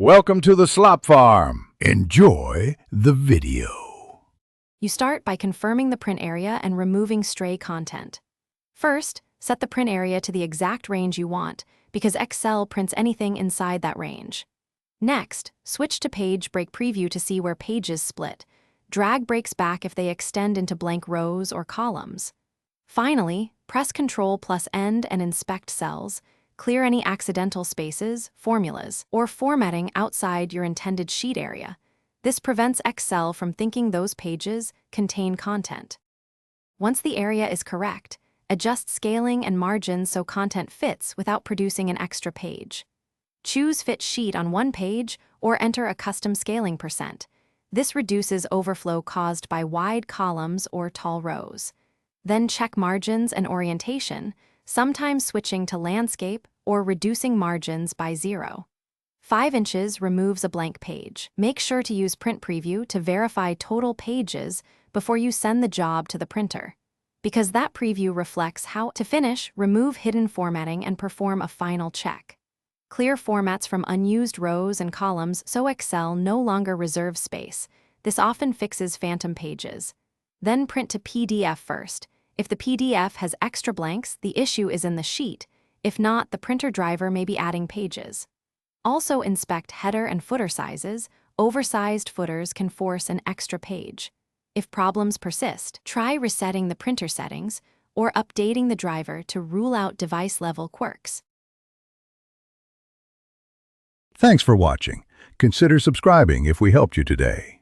Welcome to the Slop Farm. Enjoy the video. You start by confirming the print area and removing stray content. First, set the print area to the exact range you want, because Excel prints anything inside that range. Next, switch to Page Break Preview to see where pages split. Drag breaks back if they extend into blank rows or columns. Finally, press Ctrl+End and inspect cells. Clear any accidental spaces, formulas, or formatting outside your intended sheet area. This prevents Excel from thinking those pages contain content. Once the area is correct, adjust scaling and margins so content fits without producing an extra page. Choose Fit Sheet on one page or enter a custom scaling %. This reduces overflow caused by wide columns or tall rows. Then check margins and orientation, sometimes switching to landscape or reducing margins by 0. 5 inches removes a blank page. Make sure to use Print Preview to verify total pages before you send the job to the printer, because that preview reflects how to finish, remove hidden formatting, and perform a final check. Clear formats from unused rows and columns so Excel no longer reserves space. This often fixes phantom pages. Then print to PDF first. If the PDF has extra blanks, the issue is in the sheet. If not, the printer driver may be adding pages. Also inspect header and footer sizes. Oversized footers can force an extra page. If problems persist, try resetting the printer settings or updating the driver to rule out device-level quirks. Thanks for watching. Consider subscribing if we helped you today.